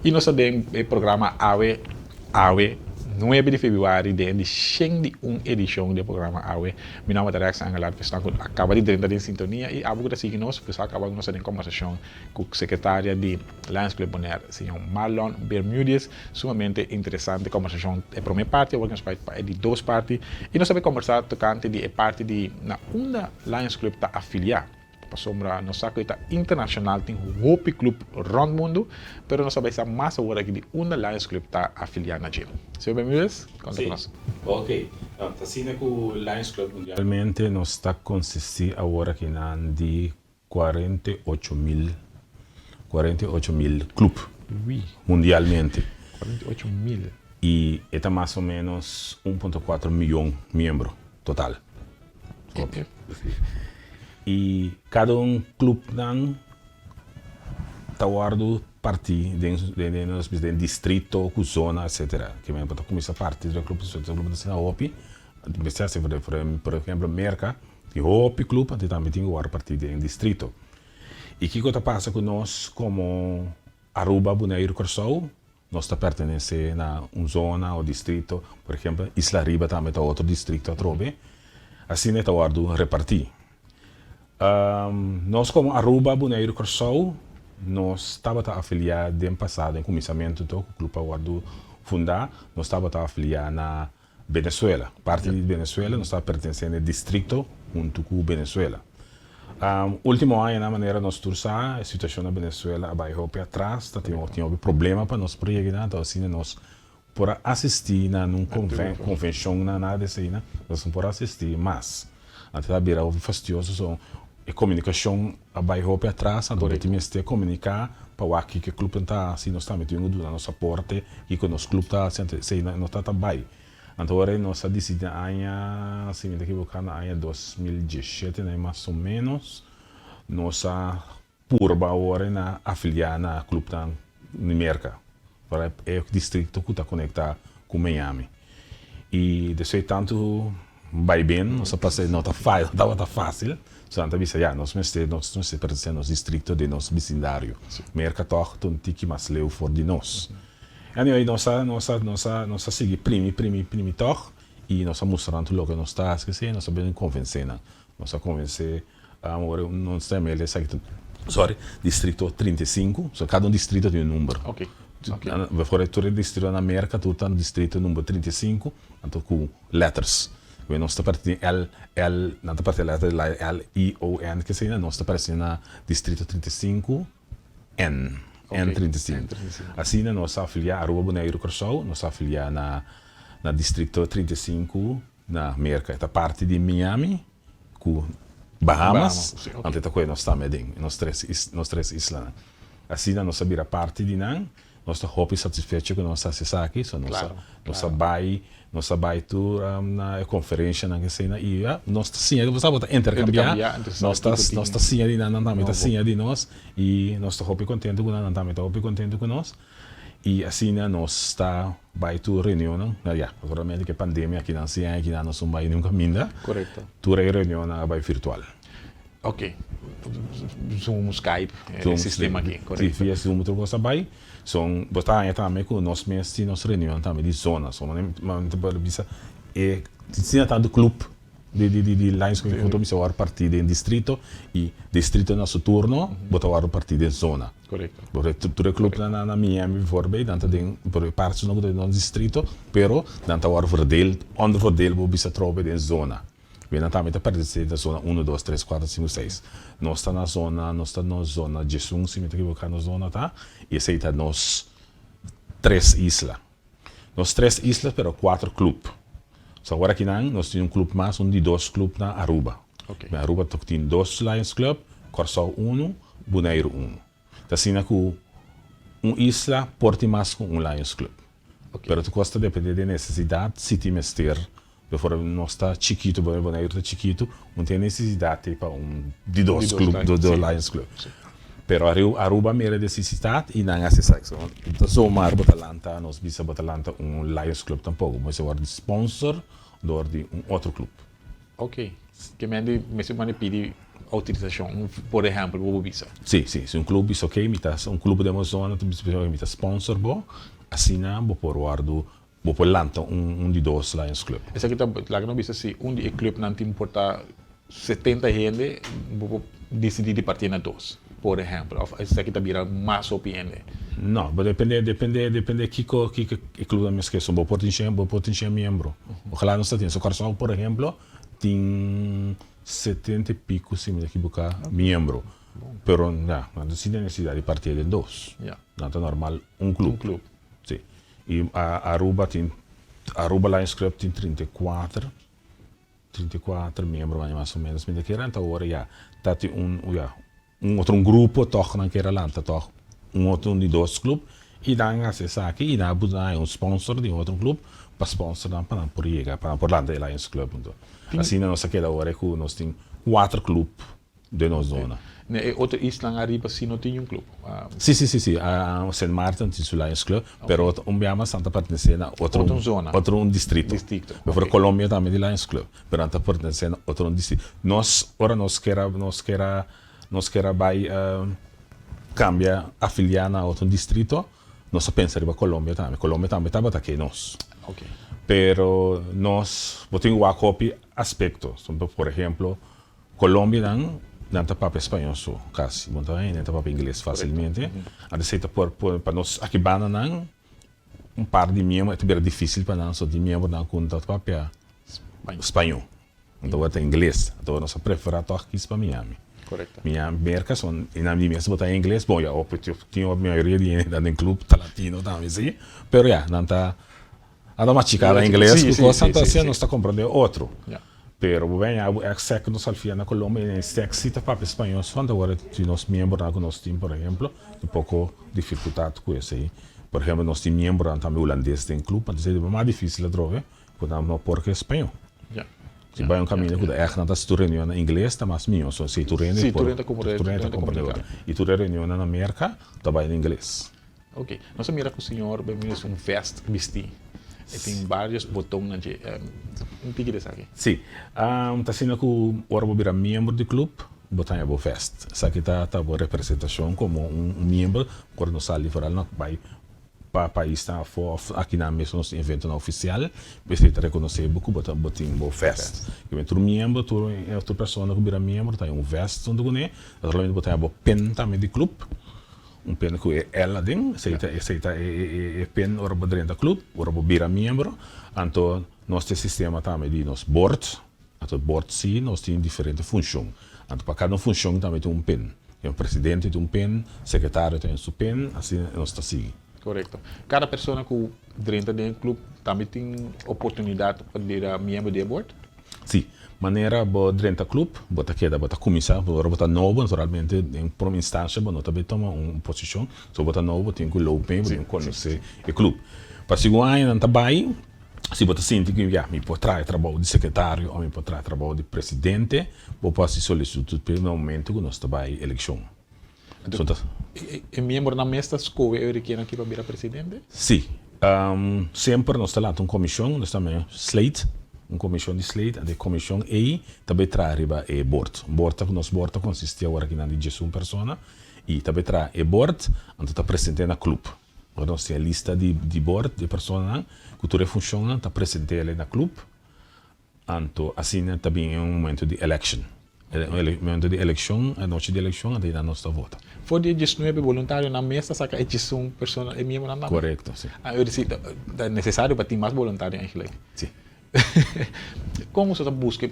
E nós temos o programa AWE 9 de fevereiro de 101 edição do programa AWE. Meu nome é Rex Angelar, que acaba de entrar em sintonia e abu que seguir nós, porque acaba de nós ter conversação com a secretária de Lions Club Bonaire, senhor Marlon Bermúdez, sumamente interessante conversação. É a primeira parte, vamos para de duas partes e nós vamos conversar tocante de parte de na uma Lions Club está afiliada. Sombra no saco está internacional tem hopi club rond mundo, pero nós sabemos mais agora que de uma Lions Club está afiliada na Chile. Senhor Bermúdez, conta conosco. Ok, está sendo que o Lions Club mundialmente nós está consistir agora que de 48.000 club mundialmente. 48.000. E está mais ou menos 1.4 milhão membros total. Okay. E cada clube está guardando parte de distrito, zona, etc. Que mesmo para começar a parte do clube da OPI, por exemplo, Merca, que OPI clube, também tem que guardar parte de distrito. E o que passa com nós como Aruba, Bonaire, Corsou, nós está pertence a uma zona ou distrito, por exemplo, Isla Riba também está outro distrito a trobe, assim está guardando repartir. Nós como Aruba, Bonaire, Corsou, nós estava afiliado no passado, em começamento do clube Aguardo fundar, nós estava afiliado na Venezuela. Parte de Venezuela, nós estava pertencendo ao distrito junto com Venezuela. Último ano, na maneira nós torçar, a situação na Venezuela vai para trás, tinha um problema para nós projetar, então assim nós por assistir na convenção na nada assim, nós não por assistir, mas até a beira fastidioso a comunicação vai para trás, agora temos que comunicar para o que o clube está, se nós estamos metendo na nossa porta, e que o nosso clube está, se não está bem. Então agora nós decidimos, se me equivocar, na ano 2017, mais ou menos, nossa curva agora na afiliar na clube da Merca, para é o distrito que está conectado com Miami. E desse tanto vai bem, nossa passagem não está fácil. Só então nós pertencemos ao distrito de nosso vecindário. Merca toch tem que mais leu for de nós. Anyway, nós seguimos primi toch e nós mostrando o que nós está esquecendo, nós sabemos convencer, nós convencer agora nós temos distrito 35, só cada distrito tem número. Ok. Fora todo distrito na América, tu está no distrito número 35, então com letters. Nós está partindo não está partindo L-I-O-N, que seja, nós está partindo na distrito 35, N35. Assim, nós afiliamos a Aruba, Bonaire, Corsou, nós afiliamos na distrito 35, na América. Esta parte de Miami, com Bahamas, Sim, ok. ante ta nós estamos em nos três islas. Assim, nós sabemos parte de nós, nós estamos hopi satisfeitos com nossa aqui, so nós vai tu na conferência na que sei na ia, nós sim, nós estamos intercambiar, nós estamos sim ali na também tá sim de nós e nós estamos hopi contente com nós, também tá hopi contente com nós. E assim nós está vai tu reunião, já, naturalmente que pandemia aqui na ciência, aqui na nós não vai nunca minda. Correto. Tu reunião vai virtual. Ok. Zoom, Skype, sistema aqui, correto. Sim, via Zoom tu gosta vai. São botar também com nós mesmos nós reunião também de zona, só mas para bisa e tinha tanto clube de lines que contou bisa war partida em distrito e distrito na seu turno botar war partida em zona. Correto. Porque tu clube na Miami voorbij dan tem por partes nog no distrito, pero dan ta war verdeeld, onder verdeeld bisa trobe in zona. We dan também participe da zona 1, 2, 3, 4, 5, 6. Nós está na zona Jesung, se me equivocar na zona tá, e essa está nos 3 islas. Nos 3 islas, pero 4 clubes. So agora aqui nós temos clube mais, de 2 clubes na Aruba. Okay. Na Aruba tem 2 Lions Club, Corsol 1, Bonaire 1. Assim com isla porte mais com Lions Club. Okay. Pero tu custa depender da necessidade, se te mester. Por nós está chiquito, Bonaire está chiquito, não tem necessidade para de 2 clubes do Lions Club. Sim. Pero Aruba mera necessidade e não há sexo. Então só mar Botalanta, nós bisa Botalanta Lions Club tampouco, mas é sponsor de outro clube. Ok. Que mande pede autorização, por exemplo, o Visa. Sim, se clube é ok, clube de Amazônia, tu sponsor bo, assim não, por guardo por lanta de 2 Lions Club. Essa aqui tá lá que não bisa se de clube não tem importa 70 gente, decidir de partir na 2. Por exemplo, essa aqui tá vira mais opinião. Não, mas depende que clube me esqueço, vou potenciar membro. Ojalá não está tendo, só por exemplo, tem 70 e pico, se me equivocar, membro. Pero não tem necessidade de partir de 2. Não é normal clube. Sim. E a Aruba Lions Club tem 34 membros, mais ou menos. Mas aqui então agora já tem outro grupo toch naquela lanta toch outro de 2 clubes e dan acesso aqui e dá sponsor de outro clube para sponsor dan para por chegar para por lanta Lions Club então assim nós aquela hora que nós tem 4 clubes de nossa zona. Outra isla arriba se não tem clube. Sim. Saint Martin tem o Lions Club, pero biama Santa pertence a outra zona, outro distrito. Por Colômbia também tem Lions Club, pero Santa pertence a outro distrito. Nós vai cambiar afiliar na outro distrito, nós pensamos para Colômbia também está aqui nós. Okay. Pero nós temos uma cópia aspectos, por exemplo, Colômbia não está para espanhol só, quase, não está para inglês facilmente. A receita para nós aqui banana par de membros é bem difícil para nós de membros não conta para espanhol. Então vai ter inglês, então nós preferimos aqui para Miami. Correto. Minha merca são na minha mesa botar em inglês, bom, eu tinha a maioria de no clube tá latino também, sim. Pero não tá a dar uma chicada em inglês, porque Santa Cena não está comprando outro. Pero bem, é que nós alfia na Colômbia, é sexy tá para espanhol, só agora de nós membros na nós time, por exemplo, um pouco dificuldade com isso aí. Por exemplo, nós temos membros também holandês em clube, mas é mais difícil de trocar, porque espanhol. Se vai caminho que é que tu reunião em inglês tá mais minho, só se tu reunião comunicar. E tu reunião na América tá vai em inglês. Ok. Nós mira que o senhor bem vest vestir. E tem vários botões na tique dessa aqui. Sim. Tá sendo que o orbo vira membro do clube, botar o vest. Essa aqui tá boa representação como membro, quando nós saímos fora não vai para país está aqui na mesa nosso evento oficial, precisa reconhecer que botar um vest. Que outro membro, outra pessoa que vira membro, tem vest onde né, normalmente botar a pen também de clube, pen que é ela dentro, aceita pen ora dentro do clube, ora vira membro, então nosso sistema também de nos board, então board sim, nós temos diferentes funções, então para cada função também tem pen, o presidente tem pen, secretário tem pen, assim nós está seguindo. Correto. Cada pessoa que dentro do clube também tem oportunidade para ser membro do board? Sim, Maneira bo drenta club, bota queda, bota começar, bota novo, naturalmente, em por uma instância, bo nota toma uma posição, so bota novo, tem que loupe, tem que conhecer o clube. Para segundo ano, não tá bem, se bota sente que me pode trazer trabalho de secretário, ou me pode trazer trabalho de presidente, bo posso solicitar pelo momento que nós tá bem eleição. É membro na mesa escolhe eu requer aqui para virar presidente? Sim, sempre nós tá lá uma comissão, nós também slate. Uma comissão de slate, a comissão E também traz o board. Nosso board consiste agora aqui de 11 pessoas e também traz o board, então está presente no clube. Agora nós temos a lista de board de pessoas que tudo funciona, está presente ali no clube. Então assim também é um momento de election. No momento de eleição, a noite de eleição, aí nós está vota. Foi de 19 voluntários na mesa, saca é 11 pessoas é membro na mesa. Correto, sim. Eu disse, é necessário para ter mais voluntários eigenlijk. Sim. Como você busca,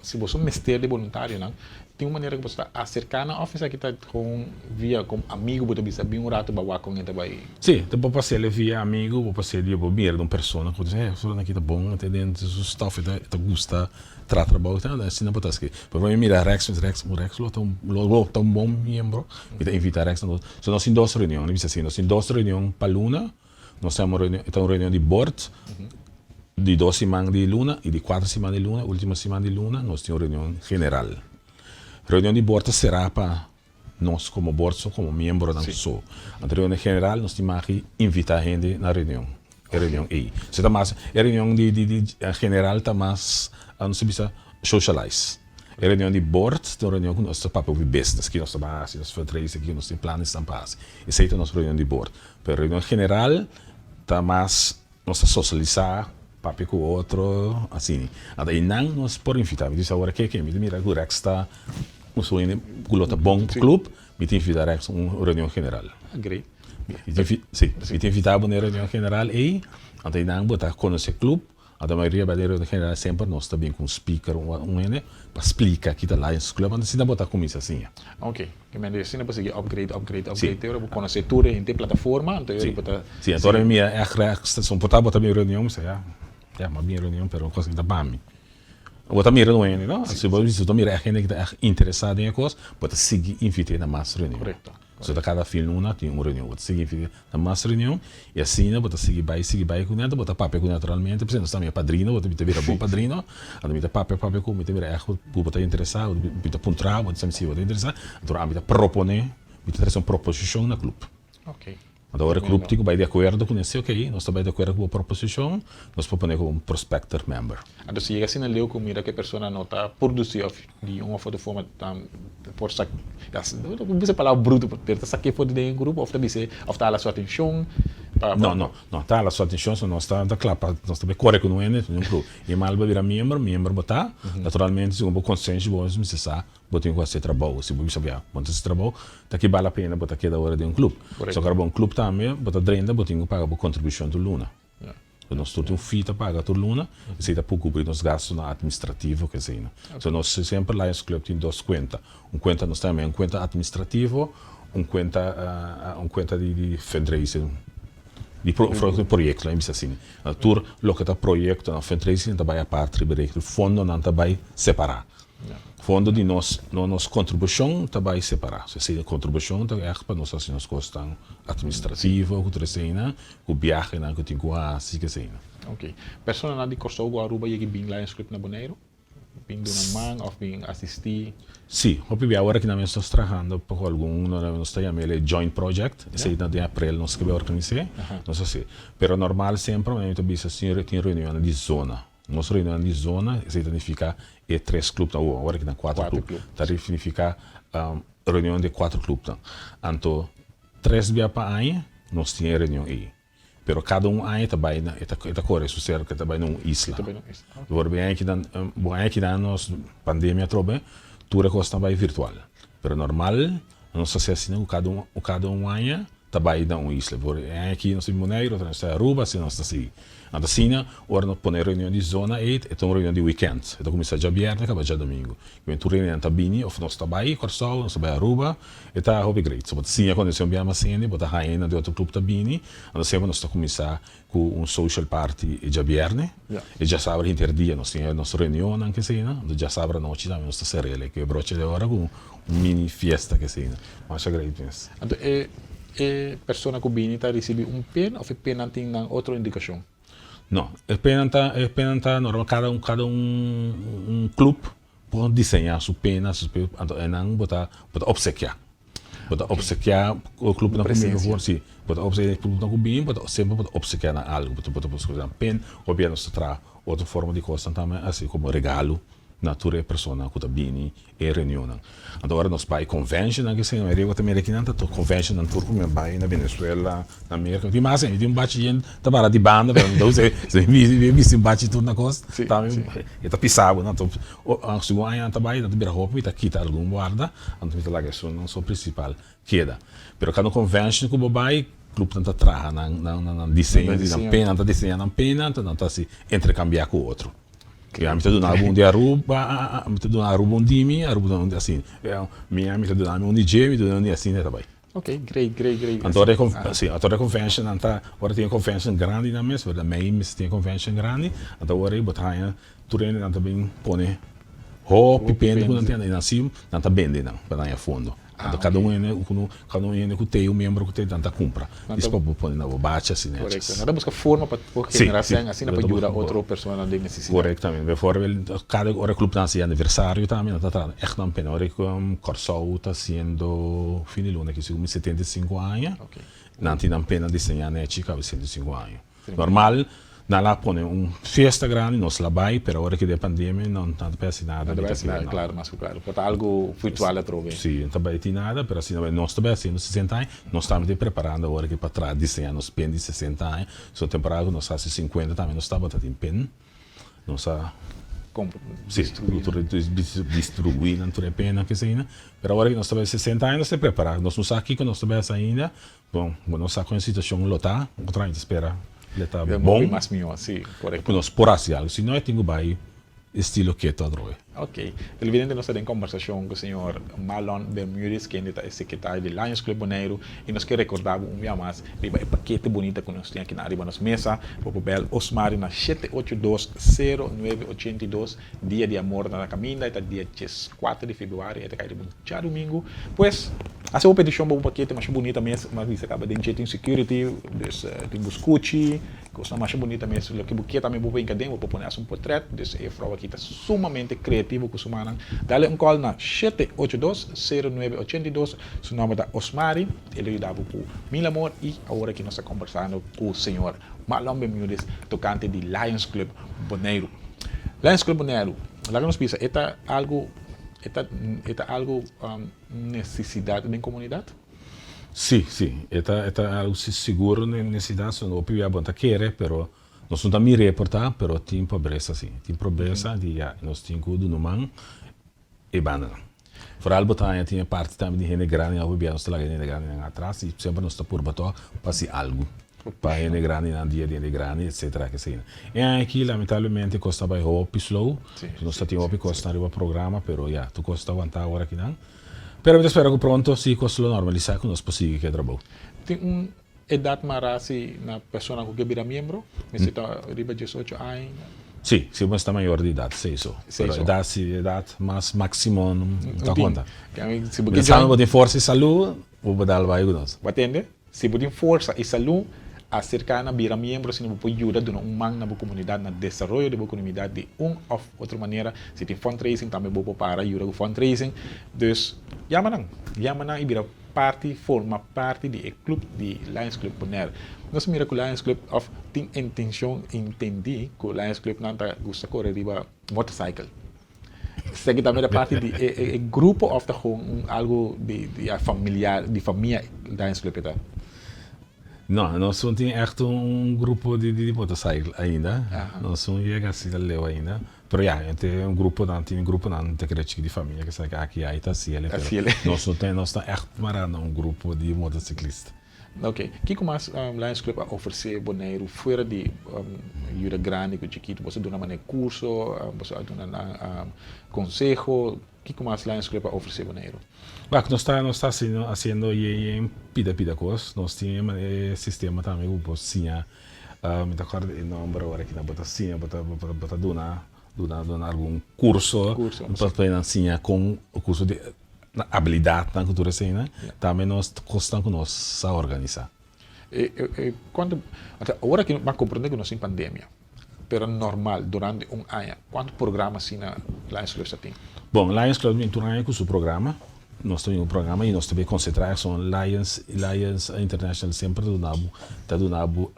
se você é um mestre de voluntário, não? Tem uma maneira que você está acercar na oficina que está com via como amigo, você bisa bem um rato bawa com ele vai. Sim, depois passei via amigo, depois passei de mira de uma pessoa, que diz, fulano aqui tá bom, até dentro do stuff, tá gusta trabalho, então assim não pode esquecer. Para mim mirar Rex lo tão bom membro, me invitar Rex, so nós em duas reuniões, bisa assim, nós em duas reuniões para Luna, nós temos uma reunião de board. De 2 semanas de luna e de 4 semanas de luna, última semana de luna, nós temos reunião general. Reunião de board será para nós como board, como membro da SO. A reunião general, nós temos que invitar a gente na reunião. A reunião E. A reunião de general está mais, não se precisa socialize. A reunião de board, é uma reunião que nós estamos para o business, que nós estamos nós fazemos aqui, nós temos planos de paz. Essa é a nossa reunião de board. Para a reunião general, está mais, nós socializar, papi com o outro, assim. Aí não nos por invitar, me diz agora que me mira o Rex está, o seu culota bom clube, me tem invitar Rex uma reunião general. Great. Sim, me tem invitar uma reunião general e aí não botar conhecer clube, a maioria da reunião general sempre nós também com speaker para explicar aqui da Lions Club, mas se não botar como isso assim. Ok, que me diz, se não pode seguir upgrade, eu vou conhecer tudo em plataforma, então eu botar. Sim, agora minha estação botar minha reunião, mas uma minha reunião, pero coisa que dá para mim. Outra mira não é, não? Se você mira a gente que está interessada em a coisa, pode seguir invitar na mais reunião. Correto. So da cada fim luna tem uma reunião, pode seguir invitar na mais reunião e assim, pode seguir vai com ela, pode papo com naturalmente, por exemplo, está minha padrinho, pode me virar bom padrinho, a me papo com, me virar pode interessar, pode apontar, pode saber se pode interessar, então me propõe, me traz uma proposição na clube. Ok. Agora o clube vai de acordo com isso, ok? Nós estamos de acordo com a proposição, nós propomos como prospector member. Então, se chega assim na lei, que mira que a pessoa não está produzindo de uma foto forma por saque, não bisa palavra bruto, pero saque foto de um grupo, ou está a sua atenção. Não, está a sua atenção, nós estamos claro, nós estamos correto com ele, no grupo. E mal vai virar membro botar, naturalmente, se um consenso, você se sabe, botar com esse trabalho, se você sabe, botar esse trabalho, tá que vale a pena botar aqui da hora de um clube. Só que um clube também, botar drenda, botar que pagar a contribuição do Luna. Nós temos um fita paga por Luna, e se dá para cobrir nos gastos administrativos, que assim. Então nós sempre lá no clube tem duas contas. Conta nós também, uma conta administrativa, uma conta de fundraising. De projeto, lá assim. A tour, o que está projeto na fundraising, também a parte do fundo, não também separar. Fundo de nossa contribuição também separar. Se a contribuição é para nós assim nós custam administrativo, o treina, o viagem que tem que assim que assim. Ok. Pessoa na de Corsou Guaruba e que bem lá em script na Boneiro, bem do namang ou bem assistir. Sim, agora que nós estamos trabalhando por algum, nós estamos chamando joint project, esse é de abril nós que organizar, não sei. Pero normal sempre nós temos assim tem reunião de zona. Nossa reunião de zona significa 3 clubes, agora que tem 4 clubes. Significa reunião de 4 clubes. Então, 3 dias para ano, nós temos reunião aí. Pero cada ano também é correto, isso cerca também numa isla. Agora, bem que na nossa pandemia, tudo é também virtual. Pero normal, nós fazemos assim, cada ano, trabalha na isla. Aqui nós temos Bonaire, nós temos Aruba, nós temos assim. Na China, ora nós põe reunião de zona 8, então reunião de weekend. Então começa já viernes, acaba já domingo. Quando tu reunião tá bem, ou nós trabalha, Corsol, nós trabalha Aruba, e tá hobby great. So, but sim, a condição bem mais cena, bota rainha de outro clube tá bem, então sempre nós tá começar com social party já viernes, e já sabe interdia, nós temos nossa reunião, anche cena, já sabe a noite também nós tá serele, que é broche de hora com mini fiesta que cena. Mas é great, yes. Então, persona que vem tá recebe pen ou pen tem outra indicação? Não, é pena normal, cada um clube pode desenhar sua pena, e não botar obsequiar. Obsequiar o clube na primeira vez, sim. Obsequiar o clube na cubinha, sempre obsequiar algo, botar pen, ou bem nós traz outra forma de coisa também, assim como regalo. Natura persona que bini e reunião. Agora nós vai convention, que se não é eu também aqui não tá convention na Turco, me vai na Venezuela, na América. Tem mais, tem bate gente, tá para de banda, então se me bate tudo na costa, tá e tá pisado, não tô. O segundo ano tá vai, tá bira roupa e tá quita algum guarda, então tá lá que isso não sou principal queda. Pero cada convention que vai clube tanta traha na desenho, na pena, tá desenhando na pena, então tá se intercambiar com o outro. A metà di un album di Aruba, a metà di un album di me, Aruba assim, minha metà di un album di Jamie, di un album assim, também. Ok, great. Agora a convention, agora tem convention grande na mesa, da mesa tem convention grande, agora eu botar turene também põe roupa, pende, quando tem assim, não tá bem não, para ir a fundo. Cada um que tem membro que tem tanta compra. Isso para pôr na baixa assim, né? Correto. Nada busca forma para generação assim para ajudar outra pessoa de necessidade. Corretamente. Cada hora clube está sendo aniversário também, está trazendo echt não pena. Hora que Corsol está sendo fim de luna que se 75 anos. Não tem pena de desenhar né, chica 75 anos. Normal. Lá põe festa grande, nós lá vai, pero agora que de pandemia não pensa nada. Não pensa nada, claro, mas claro. Pode algo virtual a trover. Sim, não também tem nada, pero assim, nós também assim, 60 anos, nós estamos preparando agora que para trás desenhar nos pen de 60 anos, só temporada nós fazemos 50 também, nós estamos batendo em pen, nós distribuir não tem pena que seja, pero agora que nós estamos 60 anos, nós estamos preparados, nós não sabemos aqui que nós estamos ainda, bom, nós sabemos que a situação lotada, outra gente espera. Tá bom, mas melhor, sim, correto. Nós por assim algo, se não é tenho vai estilo que tu adroe. Ok. Evidente nós temos conversação com o senhor Marlon Bermúdez, que é secretário do Lions Club Bonaire, e nós queremos recordar dia mais, riba paquete bonita que nós temos aqui na riba nas mesa, o papel Osmari na 7820982, dia de amor na caminha, é dia 4 de fevereiro, é cair de domingo. Pois, a sua petição para um paquete mais bonita mesmo, mas isso acaba de tem security, tem buscuchi, coisa mais bonita mesmo, que buquê também vou encadear, vou pôr um portrait, desse é prova que está sumamente criativo com o Sumana. Dá-lhe call na 7820982, seu nome é Osmari, ele ajudava por Mil Amor e agora que nós estamos conversando com o senhor Marlon Bermúdez, tocante de Lions Club Bonaire. Lions Club Bonaire, lá que nos pisa, é algo necessidade da comunidade? Sim. É algo seguro na necessidade, não più a bonta querer, pero nós não estamos reportar, pero tem pobreza sim. Tem pobreza de nós temos tudo no man e banana. Por algo tem parte também de gente grande, ao bem nós lá gente grande atrás e sempre nós está por bato para se algo. Para gente grande na dia de grande, etc. que seja. E aqui lamentavelmente custa vai hopi slow. Nós temos hopi custa arriba programa, pero tu custa aguentar agora aqui não. Pero eu espero que pronto se custa normalizar que nós possível que trabalho. Tem idade marasi na pessoa que vira membro, mas está arriba de 18 anos. Sim, se você está maior de idade, sei isso. Pero idade mais máximo não dá conta. Se você tem força e saúde, vou dar vai nós. Entende? Se você tem força e saúde, acercar na vira membro, se não pode ajudar de man na comunidade, na desenvolvimento da comunidade de outra maneira. Se tem fundraising, também vou para ajudar o fundraising. Então, chama e vira forma parte do clube de Lions Club Bonaire. Nós mira que o Lions Club tem intenção entender que o Lions Club não gosta de correr riba motorcycle. Segue também a parte de grupo of algo de familiar, de família Lions Club. Não, nós não temos echt grupo de motorcycle ainda. Nós não chegamos assim a leu ainda. Pero tem grupo não de família que sai aqui aí tá assim. Nós não temos echt marado grupo de motociclistas. Ok. Kiko mais Lions Club a oferecer boneiro fora de ajuda grande que chiquito, você dá uma curso, você dá consejo. Kiko mais Lions Club a oferecer boneiro. Bah, nós está haciendo em pida coisas. Nós temos sistema também o bocinha. Me acordo o nome agora que na botacinha, bota donar algum curso para ensinar com o curso de habilidade na cultura cena. Também nós gostamos que nós a organizar. Quando agora que mas compreendo que nós em pandemia, pero normal durante ano, quanto programa assim na Lions Club tem? Bom, Lions Club em turno com seu programa. Nós temos um programa e nós também concentramos em Lions International sempre está dando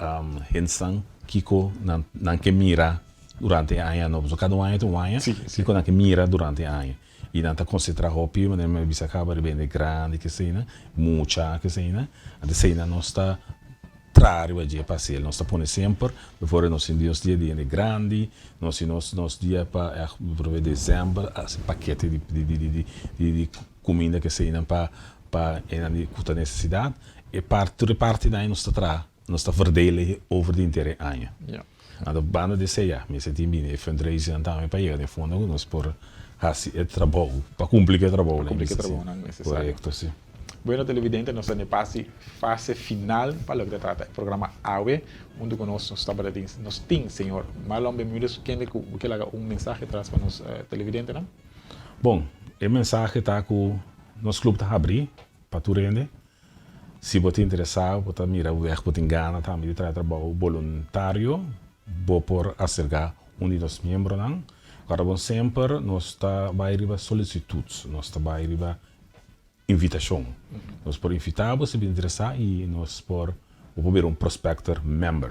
hensang Kiko não que mira durante o ano, não cada ano tem um ano, Kiko não que mira durante o ano e não está concentrado hopi, mas não bisa acaba de bem grande que sei né, muita que sei né, até sei né nós está trário a dia passeio, nós está pondo sempre, depois nós temos dia grande, nós dia para dezembro, paquete de comida que sei não para a necessidade e parte daí nós está verdelen over de inteiro ano. A banda de ceia, me senti bem, fundraising também para ir, fundo nós por fazer trabalho, para cumprir o trabalho, correto, sim. Bueno, televidente, nós estamos na fase final para o programa AWE, onde conosco nós temos, senhor Marlon Bermúdez, quer mensagem atrás para nós televidente, não? Bom, o mensagem está que nosso clube está abrindo para tu rende. Se você interessado, você mira o erro que engana também de trabalho voluntário, vou por acercar de nossos membros, não? Agora, bom, sempre nós está vai arribar solicitudes, nós está vai arribar invitação. Nós por invitar, você se interessar e nós por ver um prospector member.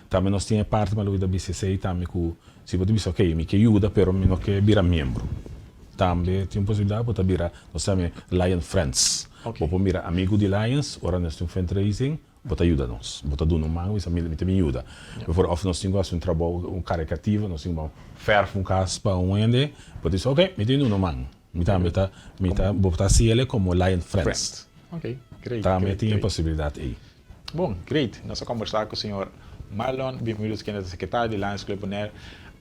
Também nós temos parte da BCC também que se você diz ok, me que ajuda, pero me não quer virar membro. Também tem possibilidade de virar, nós também Lion Friends. Vou virar amigo de Lions, ora nós temos fundraising, bota ajuda nós, bota do no mão, isso me ajuda. Por of nós temos um trabalho caricativo, nós temos ferro caso para ende, pode dizer ok, me tem no mão. Me botar ele como Lion Friends. Ok, great. Também tem possibilidade aí. Bom, great. Nós vamos conversar com o senhor Marlon Bermúdez, que é o secretário de Lions Club Bonaire.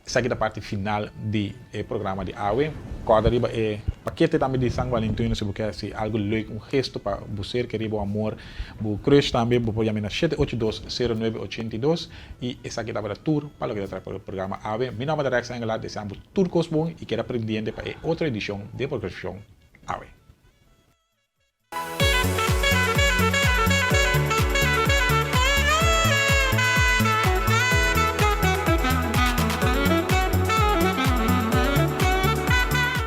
Essa aqui é a parte final do programa de AWE. Quando arriba é paquete também de São Valentim, se você quer algo leuk, gesto para você que arriba o amor, o crush também, você pode chamar na 782-0982 e essa aqui é a tour para o programa AWE. Meu nome é Rex Engelad, desejamos tour bom e quero aprender para outra edição de programação AWE.